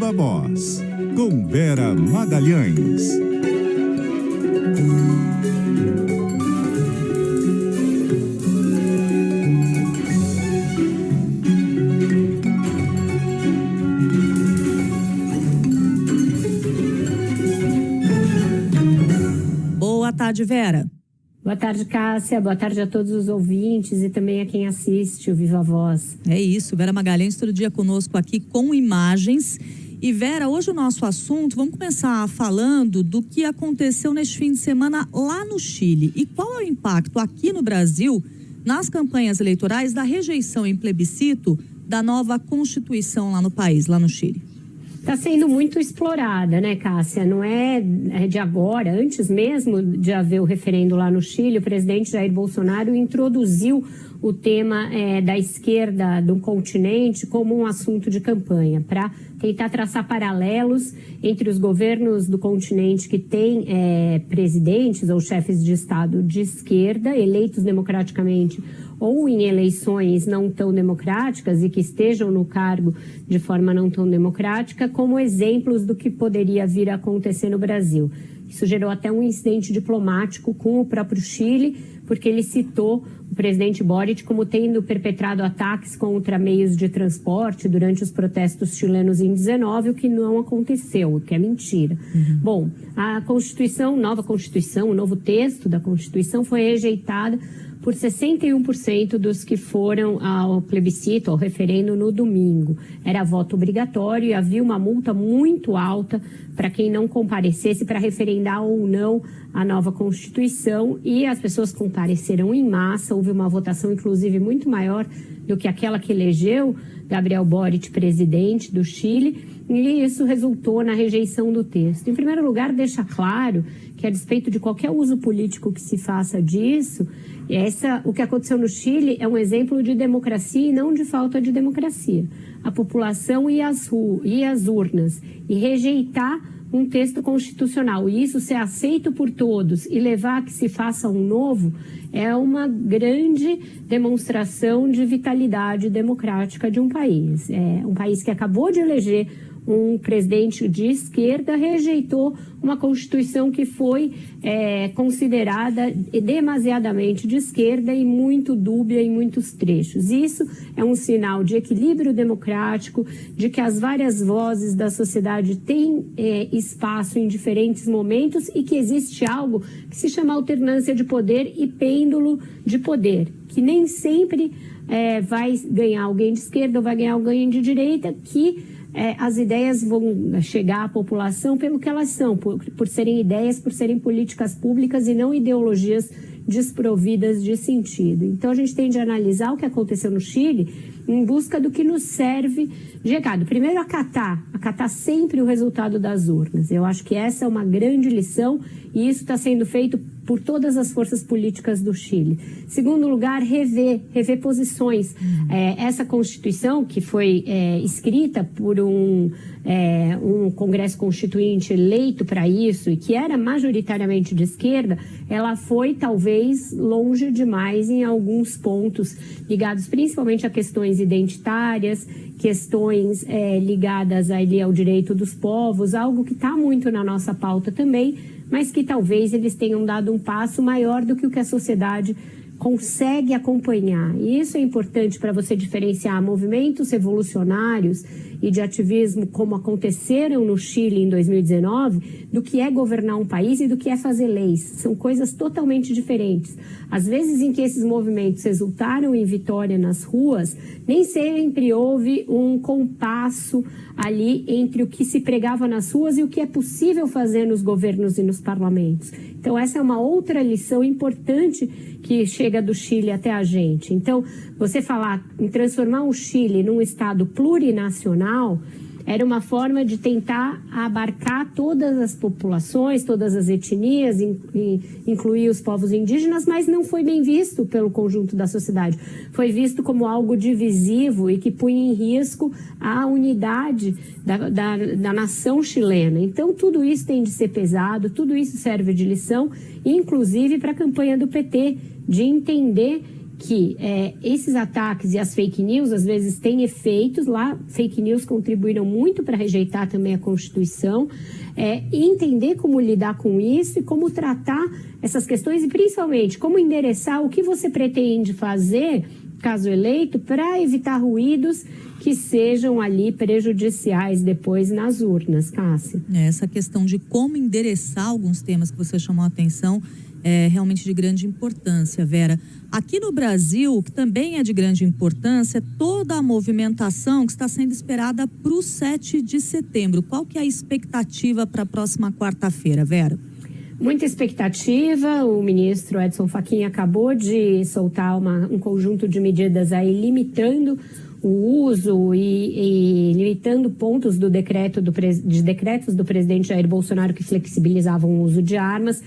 Viva Voz, com Vera Magalhães. Boa tarde, Vera. Boa tarde, Cássia. Boa tarde a todos os ouvintes e também a quem assiste o Viva Voz. É isso, Vera Magalhães todo dia conosco aqui com imagens. E Vera, hoje o nosso assunto, vamos começar falando do que aconteceu neste fim de semana lá no Chile. E qual é o impacto aqui no Brasil, nas campanhas eleitorais, da rejeição em plebiscito da nova Constituição lá no país, lá no Chile? Está sendo muito explorada, né, Cássia? Não é de agora, antes mesmo de haver o referendo lá no Chile, o presidente Jair Bolsonaro introduziu o tema da esquerda do continente como um assunto de campanha, para tentar traçar paralelos entre os governos do continente que têm presidentes ou chefes de Estado de esquerda, eleitos democraticamente ou em eleições não tão democráticas e que estejam no cargo de forma não tão democrática, como exemplos do que poderia vir a acontecer no Brasil. Isso gerou até um incidente diplomático com o próprio Chile, porque ele citou o presidente Boric como tendo perpetrado ataques contra meios de transporte durante os protestos chilenos em 19, o que não aconteceu, o que é mentira. Bom, a nova Constituição, o novo texto da Constituição foi rejeitada por 61% dos que foram ao plebiscito, ao referendo no domingo. Era voto obrigatório e havia uma multa muito alta para quem não comparecesse para referendar ou não a nova Constituição, e as pessoas compareceram em massa. Houve uma votação, inclusive, muito maior do que aquela que elegeu Gabriel Boric presidente do Chile, e isso resultou na rejeição do texto. Em primeiro lugar, deixa claro que, a despeito de qualquer uso político que se faça disso, o que aconteceu no Chile é um exemplo de democracia e não de falta de democracia. A população ir às urnas e rejeitar um texto constitucional, e isso ser aceito por todos e levar a que se faça um novo, é uma grande demonstração de vitalidade democrática de um país. É um país que acabou de eleger um presidente de esquerda, rejeitou uma Constituição que foi considerada demasiadamente de esquerda e muito dúbia em muitos trechos. Isso é um sinal de equilíbrio democrático, de que as várias vozes da sociedade têm espaço em diferentes momentos e que existe algo que se chama alternância de poder e pêndulo de poder, que nem sempre vai ganhar alguém de esquerda ou vai ganhar alguém de direita, que as ideias vão chegar à população pelo que elas são, por serem ideias, por serem políticas públicas e não ideologias desprovidas de sentido. Então, a gente tem de analisar o que aconteceu no Chile em busca do que nos serve de recado. Primeiro, acatar sempre o resultado das urnas. Eu acho que essa é uma grande lição e isso está sendo feito por todas as forças políticas do Chile. Segundo lugar, rever posições. Essa Constituição, que foi escrita por um Congresso Constituinte eleito para isso e que era majoritariamente de esquerda, ela foi talvez longe demais em alguns pontos ligados principalmente a questões identitárias, questões ligadas ali ao direito dos povos, algo que está muito na nossa pauta também, mas que talvez eles tenham dado um passo maior do que o que a sociedade consegue acompanhar. E isso é importante para você diferenciar movimentos revolucionários e de ativismo como aconteceram no Chile em 2019, do que é governar um país e do que é fazer leis. São coisas totalmente diferentes. Às vezes em que esses movimentos resultaram em vitória nas ruas, nem sempre houve um compasso ali entre o que se pregava nas ruas e o que é possível fazer nos governos e nos parlamentos. Então, essa é uma outra lição importante que chega do Chile até a gente. Então, você falar em transformar o Chile num estado plurinacional era uma forma de tentar abarcar todas as populações, todas as etnias, incluir os povos indígenas, mas não foi bem visto pelo conjunto da sociedade. Foi visto como algo divisivo e que punha em risco a unidade da nação chilena. Então, tudo isso tem de ser pesado, tudo isso serve de lição, inclusive para a campanha do PT, de entender que esses ataques e as fake news às vezes têm efeitos lá, fake news contribuíram muito para rejeitar também a Constituição, e entender como lidar com isso e como tratar essas questões e principalmente como endereçar o que você pretende fazer, caso eleito, para evitar ruídos que sejam ali prejudiciais depois nas urnas, Cássia. Essa questão de como endereçar alguns temas que você chamou a atenção é realmente de grande importância, Vera. Aqui no Brasil, que também é de grande importância, toda a movimentação que está sendo esperada para o 7 de setembro. Qual que é a expectativa para a próxima quarta-feira, Vera? Muita expectativa. O ministro Edson Fachin acabou de soltar um conjunto de medidas aí limitando o uso e limitando pontos de decretos do presidente Jair Bolsonaro que flexibilizavam o uso de armas.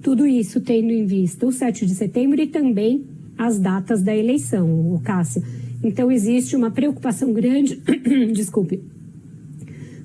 Tudo isso tendo em vista o 7 de setembro e também as datas da eleição, Cássia. Então, existe uma preocupação grande, desculpe,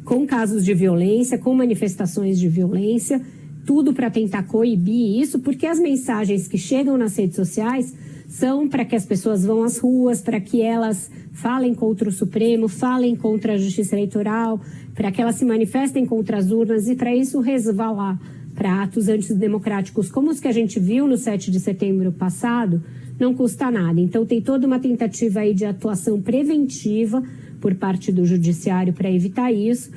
com casos de violência, com manifestações de violência, tudo para tentar coibir isso, porque as mensagens que chegam nas redes sociais são para que as pessoas vão às ruas, para que elas falem contra o Supremo, falem contra a Justiça Eleitoral, para que elas se manifestem contra as urnas e para isso resvalar para atos antidemocráticos como os que a gente viu no 7 de setembro passado, não custa nada. Então tem toda uma tentativa aí de atuação preventiva por parte do judiciário para evitar isso.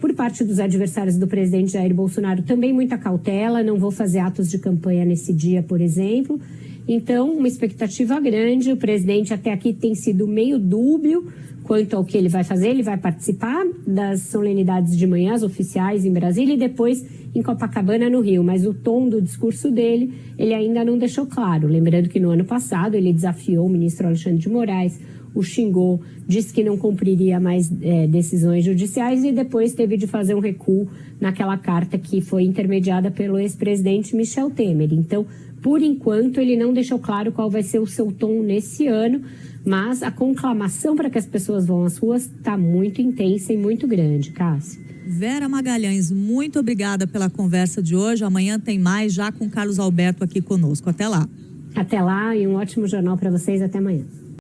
Por parte dos adversários do presidente Jair Bolsonaro também muita cautela, não vou fazer atos de campanha nesse dia, por exemplo. Então, uma expectativa grande. O presidente até aqui tem sido meio dúbio quanto ao que ele vai fazer. Ele vai participar das solenidades de manhã, as oficiais em Brasília, e depois em Copacabana, no Rio. Mas o tom do discurso dele, ele ainda não deixou claro. Lembrando que no ano passado ele desafiou o ministro Alexandre de Moraes, o xingou, disse que não cumpriria mais decisões judiciais e depois teve de fazer um recuo naquela carta que foi intermediada pelo ex-presidente Michel Temer. Então, por enquanto, ele não deixou claro qual vai ser o seu tom nesse ano, mas a conclamação para que as pessoas vão às ruas está muito intensa e muito grande, Cássia. Vera Magalhães, muito obrigada pela conversa de hoje. Amanhã tem mais, já com Carlos Alberto aqui conosco. Até lá. Até lá e um ótimo jornal para vocês. Até amanhã.